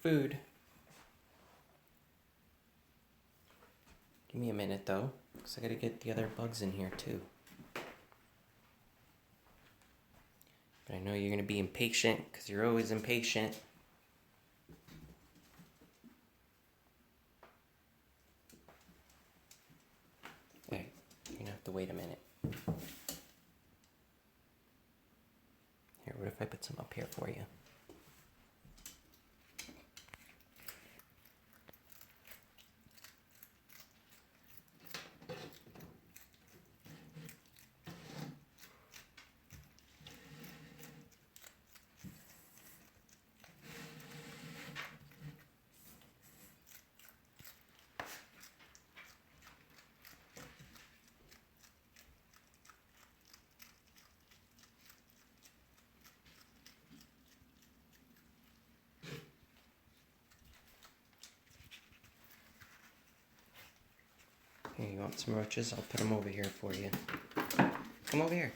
food. Give me a minute though, because I gotta get the other bugs in here too. But I know you're gonna be impatient, because you're always impatient. Okay, you're gonna have to wait a minute. Here, what if I put some up here for you? Here, you want some roaches? I'll put them over here for you. Come over here.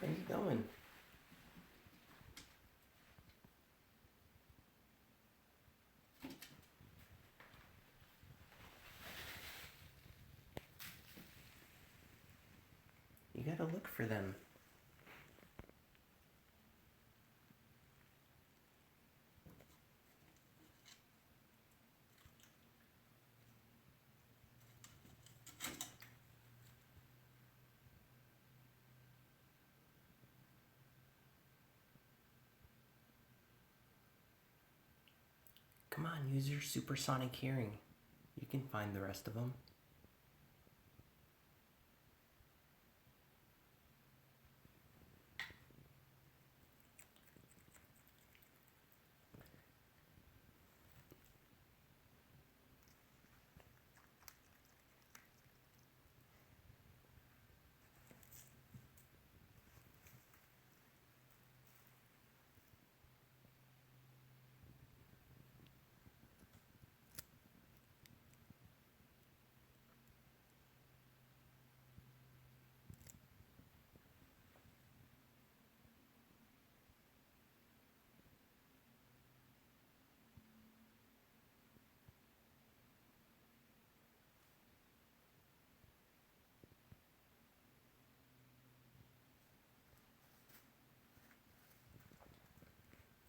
Where are you going? You gotta look for them. Come on, use your supersonic hearing. You can find the rest of them.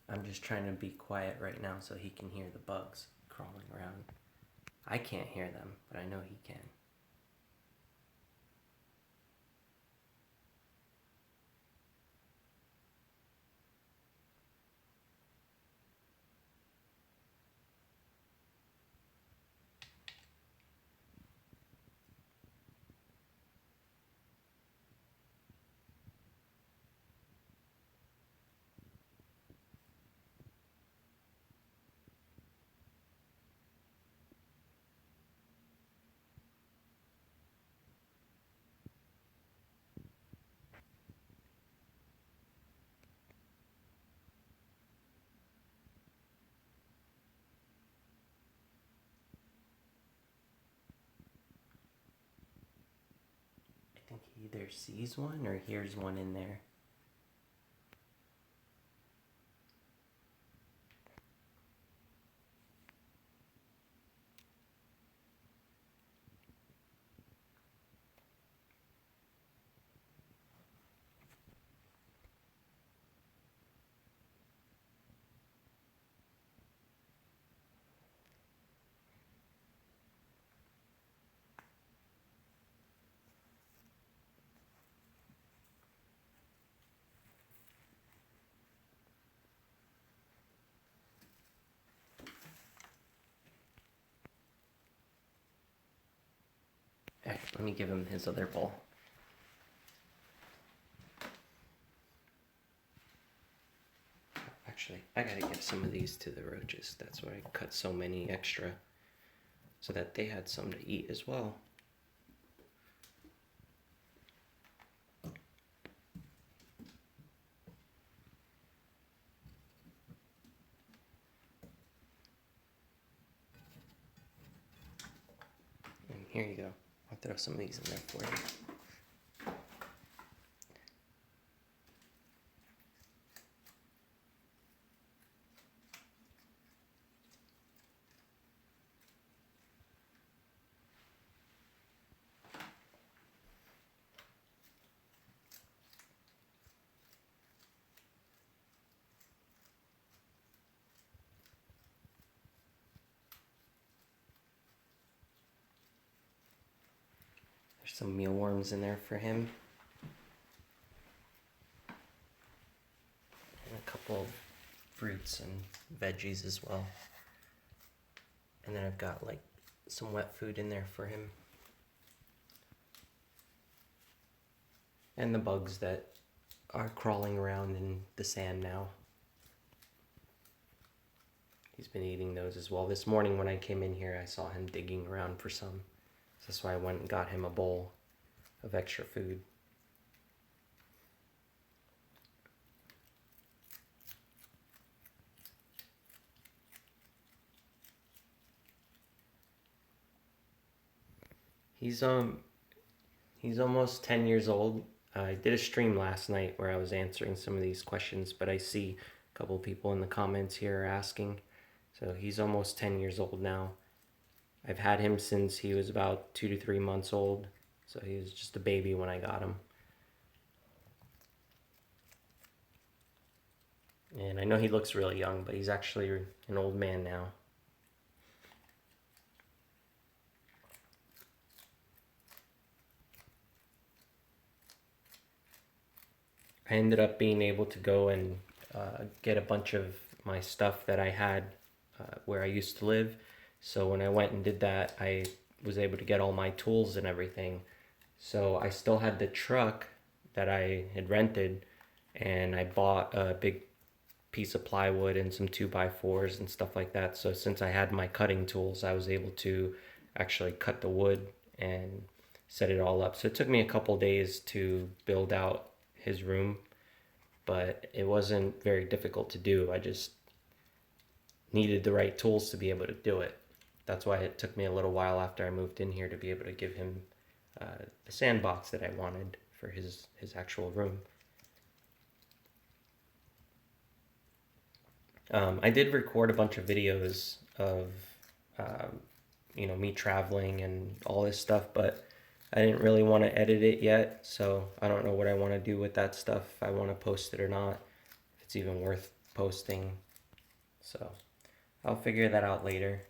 I'm just trying to be quiet right now so he can hear the bugs crawling around. I can't hear them, but I know he can. I think he either sees one or hears one in there. Alright, let me give him his other bowl. Actually, I gotta give some of these to the roaches. That's why I cut so many extra. so that they had something to eat as well. And here you go. I'll throw some of these in there for you. There's some mealworms in there for him. And a couple of fruits and veggies as well. And then I've got like some wet food in there for him. And the bugs that are crawling around in the sand now. He's been eating those as well. This morning when I came in here, I saw him digging around for some. So that's why I went and got him a bowl of extra food. He's almost 10 years old. I did a stream last night where I was answering some of these questions, but I see a couple people in the comments here are asking. So he's almost 10 years old now. I've had him since he was about 2 to 3 months old. So he was just a baby when I got him. And I know he looks really young, but he's actually an old man now. I ended up being able to go and get a bunch of my stuff that I had where I used to live. So when I went and did that, I was able to get all my tools and everything. So I still had the truck that I had rented, and I bought a big piece of plywood and some 2x4s and stuff like that. So since I had my cutting tools, I was able to actually cut the wood and set it all up. So it took me a couple days to build out his room, but it wasn't very difficult to do. I just needed the right tools to be able to do it. That's why it took me a little while after I moved in here to be able to give him the sandbox that I wanted for his actual room. I did record a bunch of videos of me traveling and all this stuff, but I didn't really want to edit it yet, so I don't know what I want to do with that stuff, if I want to post it or not, if it's even worth posting. So I'll figure that out later.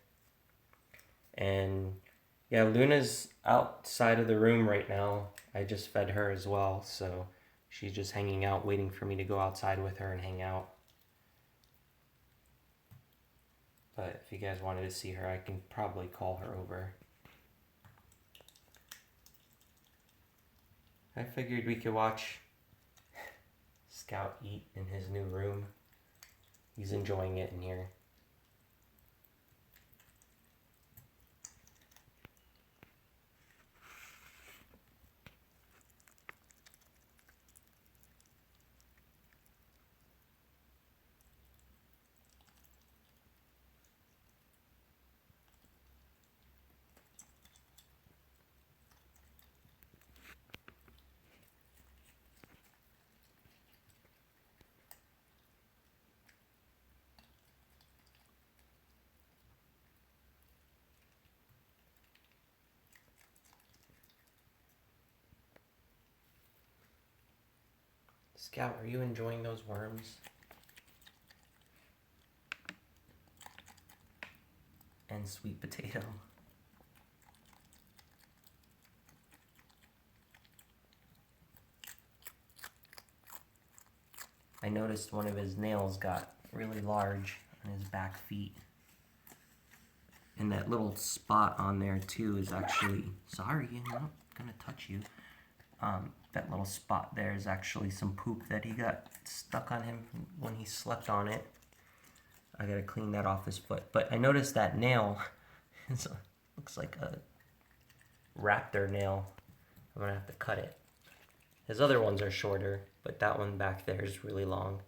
And yeah, Luna's outside of the room right now. I just fed her as well, so she's just hanging out waiting for me to go outside with her and hang out. But if you guys wanted to see her, I can probably call her over. I figured we could watch Scout eat in his new room. He's enjoying it in here. Scout, are you enjoying those worms? And sweet potato. I noticed one of his nails got really large on his back feet. And that little spot on there too is actually, sorry, I'm not gonna touch you. That little spot there is actually some poop that he got stuck on him when he slept on it. I gotta clean that off his foot. But I noticed that nail looks like a raptor nail. I'm gonna have to cut it. His other ones are shorter, but that one back there is really long.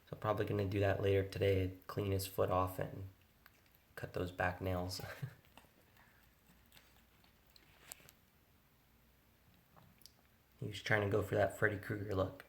So probably gonna do that later today, clean his foot off and cut those back nails. He was trying to go for that Freddy Krueger look.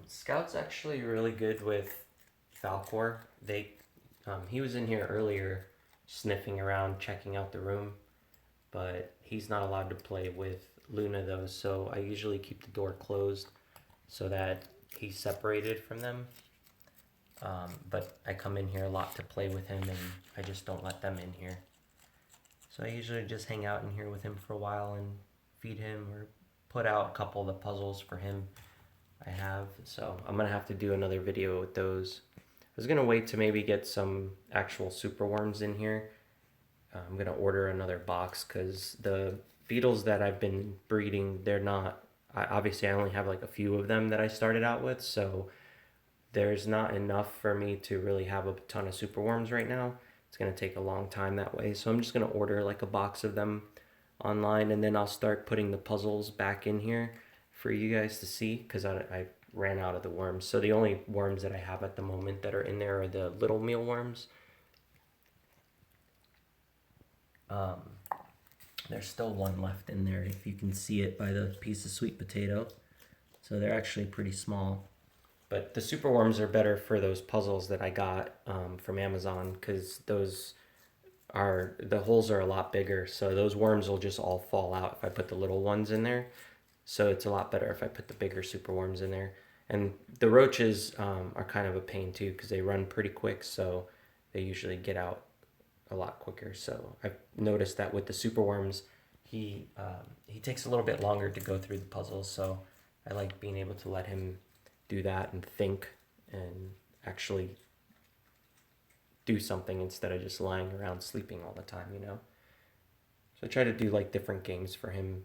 Scout's actually really good with Falcor. He was in here earlier sniffing around, checking out the room, but he's not allowed to play with Luna though, so I usually keep the door closed so that he's separated from them. But I come in here a lot to play with him and I just don't let them in here. So I usually just hang out in here with him for a while and feed him or put out a couple of the puzzles for him I have. So I'm gonna have to do another video with those. I was gonna wait to maybe get some actual super worms in here. I'm gonna order another box because the beetles that I've been breeding, they're not, obviously I only have like a few of them that I started out with, so there's not enough for me to really have a ton of super worms right now. It's gonna take a long time that way, so I'm just gonna order like a box of them online, and then I'll start putting the puzzles back in here for you guys to see because I ran out of the worms. So the only worms that I have at the moment that are in there are the little mealworms. There's still one left in there if you can see it by the piece of sweet potato. So they're actually pretty small. But the super worms are better for those puzzles that I got from Amazon because the holes are a lot bigger. So those worms will just all fall out if I put the little ones in there. So it's a lot better if I put the bigger super worms in there. And the roaches are kind of a pain too because they run pretty quick, so they usually get out a lot quicker. So I've noticed that with the super worms, he takes a little bit longer to go through the puzzles. So I like being able to let him do that and think and actually do something instead of just lying around sleeping all the time, you know? So I try to do like different games for him.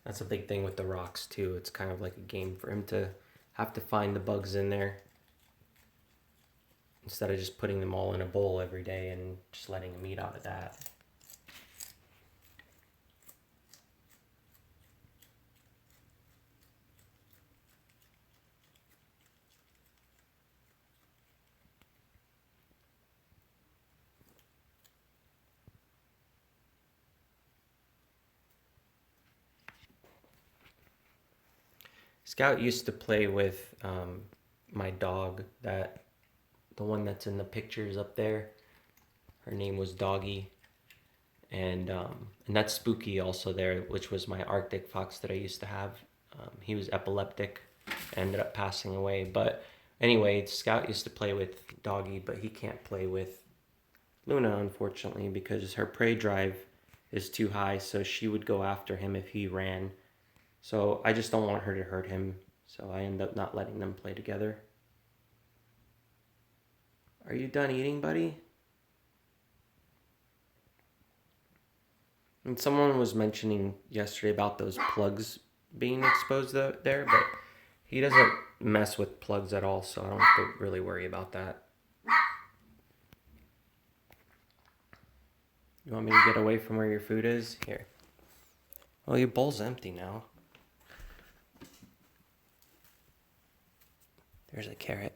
That's a big thing with the rocks too. It's kind of like a game for him to have to find the bugs in there instead of just putting them all in a bowl every day and just letting him eat out of that. Scout used to play with my dog, the one that's in the pictures up there. Her name was Doggy, and that's Spooky also there, which was my Arctic fox that I used to have. He was epileptic, ended up passing away. But anyway, Scout used to play with Doggy, but he can't play with Luna, unfortunately, because her prey drive is too high, so she would go after him if he ran. So I just don't want her to hurt him, so I end up not letting them play together. Are you done eating, buddy? And someone was mentioning yesterday about those plugs being exposed there, but he doesn't mess with plugs at all, so I don't have to really worry about that. You want me to get away from where your food is? Here. Well, your bowl's empty now. There's a carrot.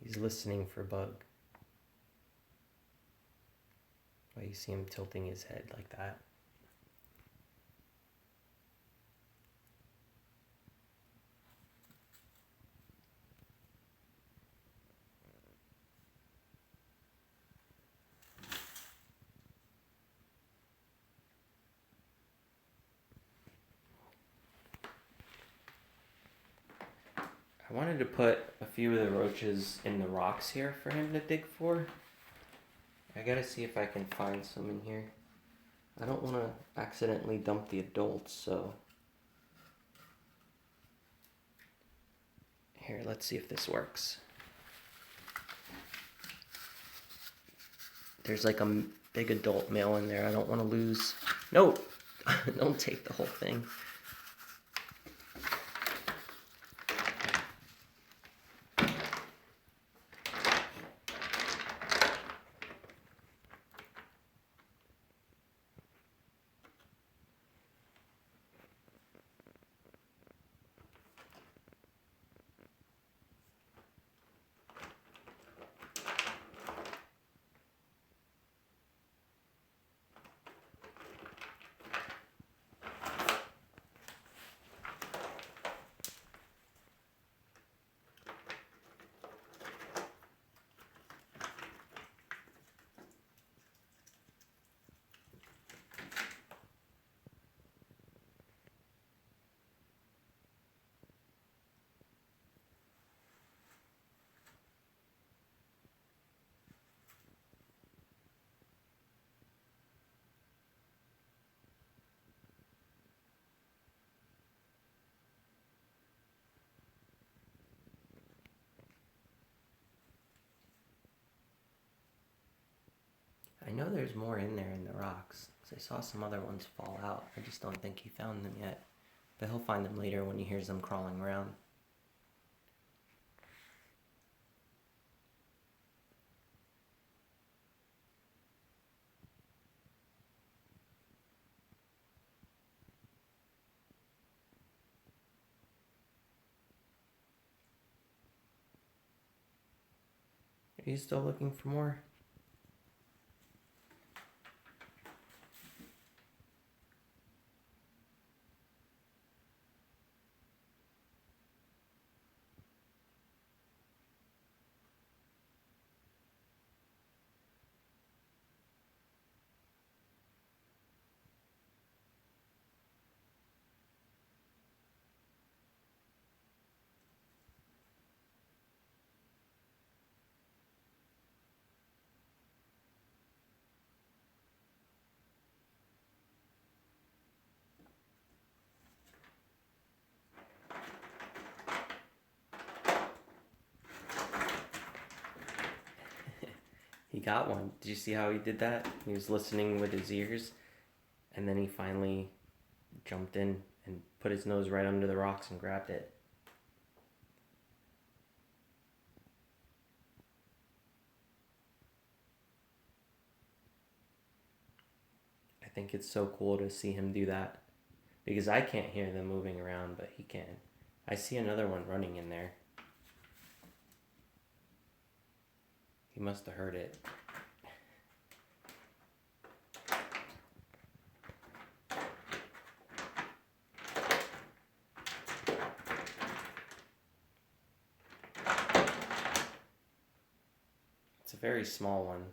He's listening for Bug. why you see him tilting his head like that. I wanted to put a few of the roaches in the rocks here for him to dig for. I gotta see if I can find some in here. I don't want to accidentally dump the adults, so... Here, let's see if this works. There's like a big adult male in there. I don't want to lose... No! Don't take the whole thing. I know there's more in there in the rocks, because I saw some other ones fall out. I just don't think he found them yet. But he'll find them later when he hears them crawling around. Are you still looking for more? He got one. Did you see how he did that? He was listening with his ears, and then he finally jumped in and put his nose right under the rocks and grabbed it. I think it's so cool to see him do that, because I can't hear them moving around, but he can. I see another one running in there. He must have heard it. It's a very small one.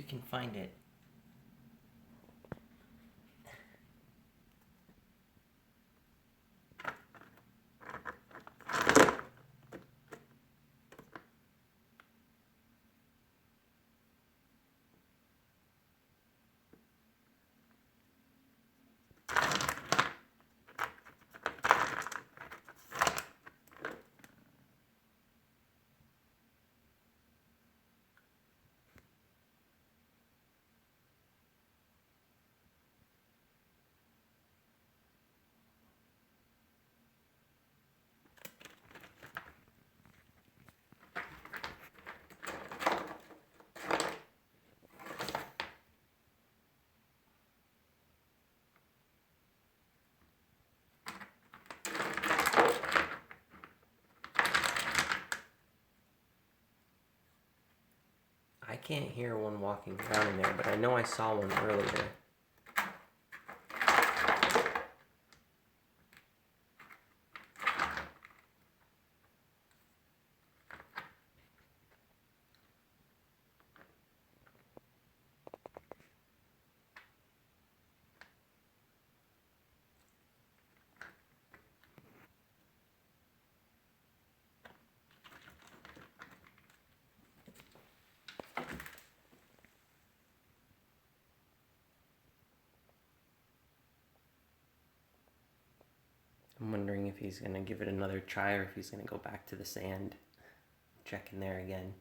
you can find it. I can't hear one walking around in there, but I know I saw one earlier. I'm wondering if he's going to give it another try or if he's going to go back to the sand. Check in there again.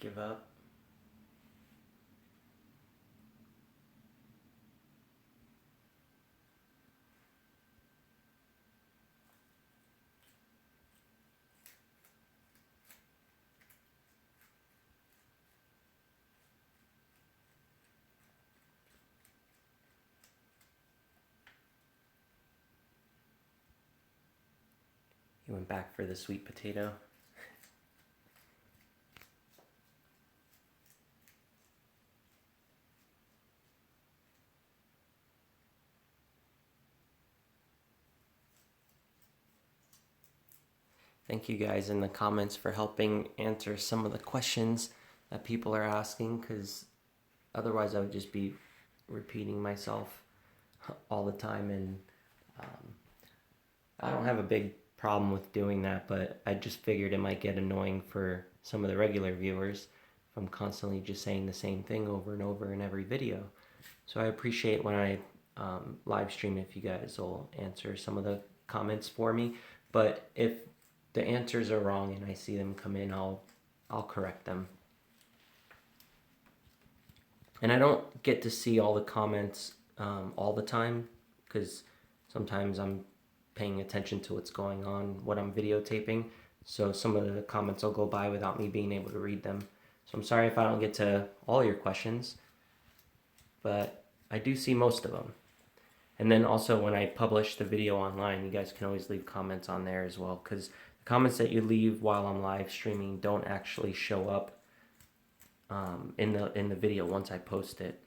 Give up. He went back for the sweet potato. Thank you guys in the comments for helping answer some of the questions that people are asking, because otherwise I would just be repeating myself all the time, and I don't have a big problem with doing that, but I just figured it might get annoying for some of the regular viewers if I'm constantly just saying the same thing over and over in every video. So I appreciate when I live stream if you guys will answer some of the comments for me, but if the answers are wrong and I see them come in, I'll correct them. And I don't get to see all the comments all the time, because sometimes I'm paying attention to what's going on, what I'm videotaping, so some of the comments will go by without me being able to read them. So I'm sorry if I don't get to all your questions, but I do see most of them. And then also when I publish the video online, you guys can always leave comments on there as well, because the comments that you leave while I'm live streaming don't actually show up in the video once I post it.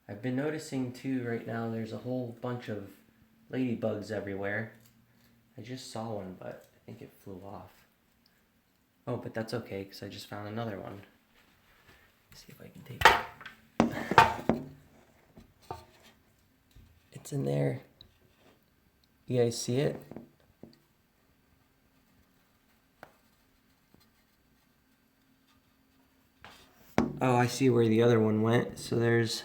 I've been noticing too right now there's a whole bunch of ladybugs everywhere. I just saw one, but I think it flew off. Oh, but that's okay, because I just found another one. Let's see if I can take it. It's in there. You guys see it? Oh, I see where the other one went. So there's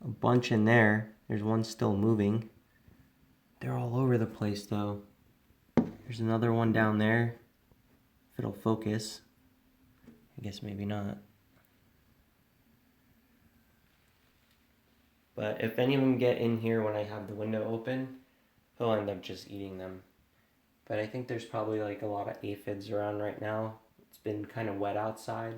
a bunch in there. There's one still moving. They're all over the place though. There's another one down there. If it'll focus. I guess maybe not. But if any of them get in here when I have the window open, he'll end up just eating them. But I think there's probably like a lot of aphids around right now. It's been kind of wet outside.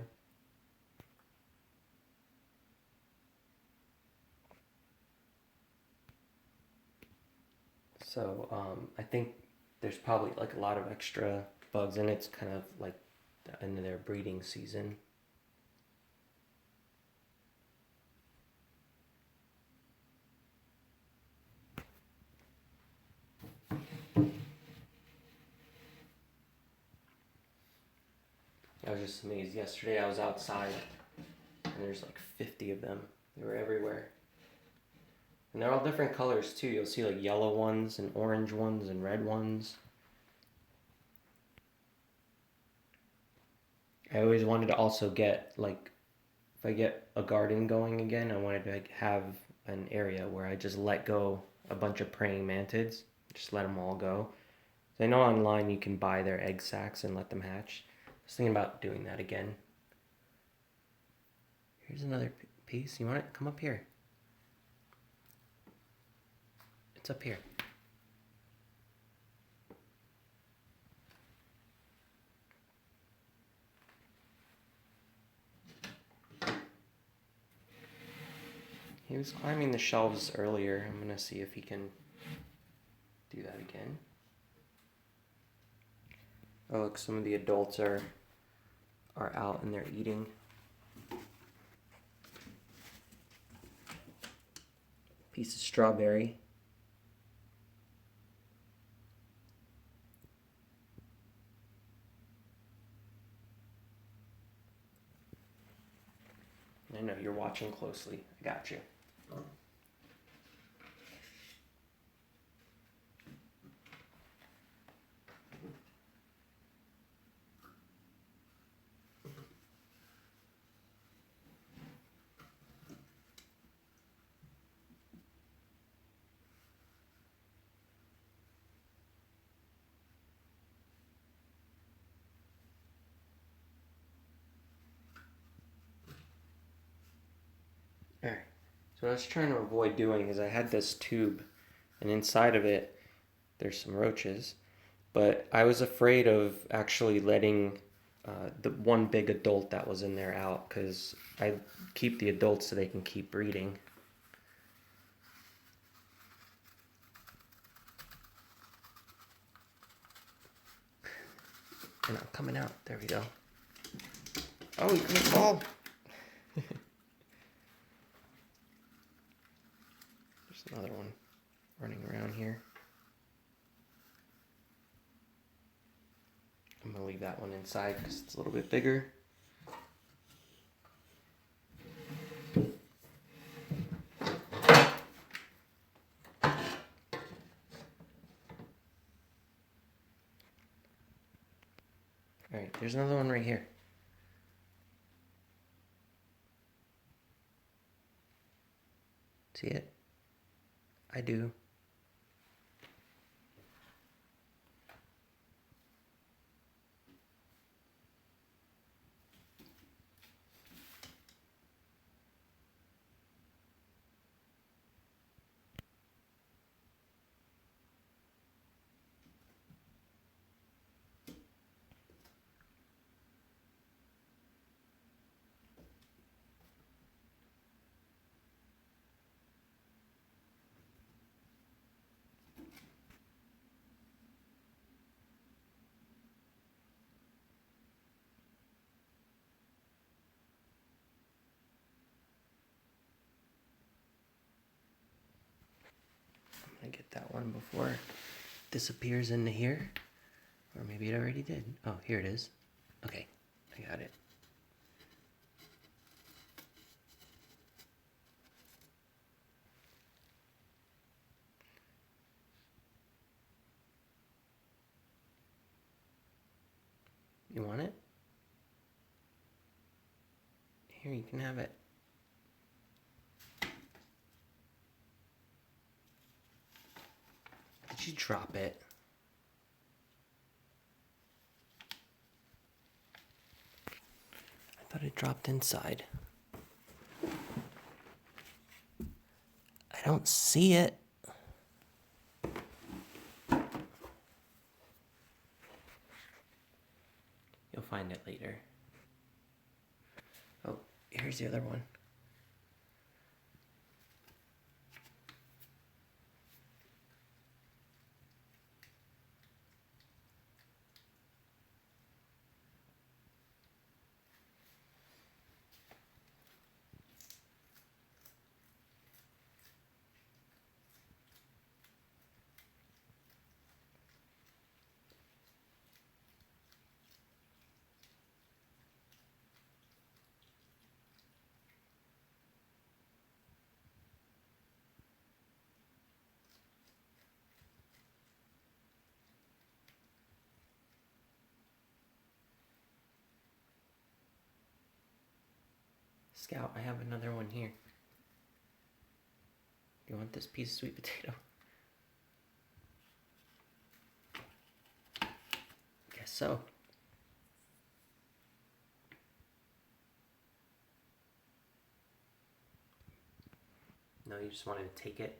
So I think there's probably like a lot of extra bugs, and it's kind of like the end of their breeding season. I was just amazed. Yesterday I was outside and there's like 50 of them. They were everywhere. And they're all different colors too. You'll see like yellow ones and orange ones and red ones. I always wanted to also get, like, if I get a garden going again, I wanted to have an area where I just let go a bunch of praying mantids. Just let them all go. I know online you can buy their egg sacs and let them hatch. I was thinking about doing that again. Here's another piece. You want it? Come up here. It's up here. He was climbing the shelves earlier. I'm gonna see if he can do that again. Oh look, some of the adults are out and they're eating. Piece of strawberry. I know you're watching closely. I got you. Alright, so what I was trying to avoid doing is I had this tube, and inside of it there's some roaches, but I was afraid of actually letting the one big adult that was in there out, because I keep the adults so they can keep breeding. And I'm coming out. There we go. Oh, you couldn't fall. There's another one running around here. I'm gonna leave that one inside because it's a little bit bigger. Alright, there's another one right here. See it? I do. I'm gonna get that one before it disappears into here. Or maybe it already did. Oh, here it is. Okay, I got it. You want it? Here, you can have it. Did you drop it? I thought it dropped inside. I don't see it. You'll find it later. Oh, here's the other one. Scout, I have another one here. You want this piece of sweet potato? Guess so. No, you just wanted to take it?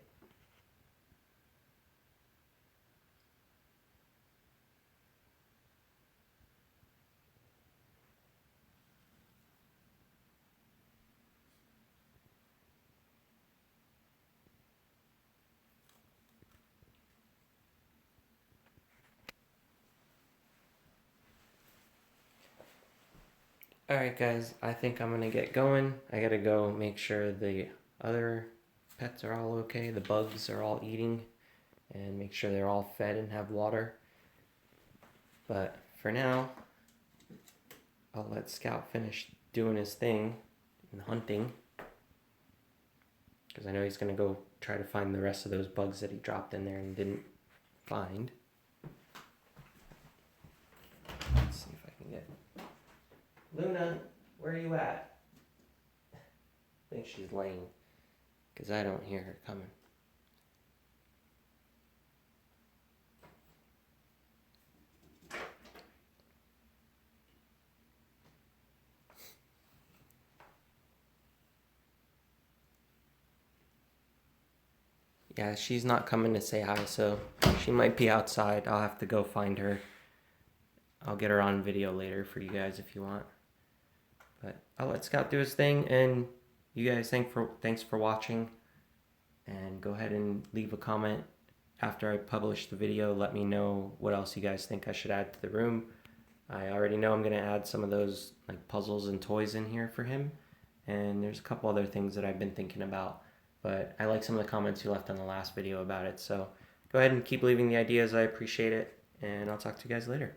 Alright guys, I think I'm gonna get going. I gotta go make sure the other pets are all okay, the bugs are all eating, and make sure they're all fed and have water. But for now, I'll let Scout finish doing his thing and hunting, because I know he's gonna go try to find the rest of those bugs that he dropped in there and didn't find. Let's see if I can get... Luna, where are you at? I think she's laying, because I don't hear her coming. Yeah, she's not coming to say hi, so she might be outside. I'll have to go find her. I'll get her on video later for you guys if you want. But I'll let Scout do his thing, and you guys thanks for watching. And go ahead and leave a comment after I publish the video. Let me know what else you guys think I should add to the room. I already know I'm going to add some of those like puzzles and toys in here for him. And there's a couple other things that I've been thinking about. But I like some of the comments you left on the last video about it. So go ahead and keep leaving the ideas. I appreciate it. And I'll talk to you guys later.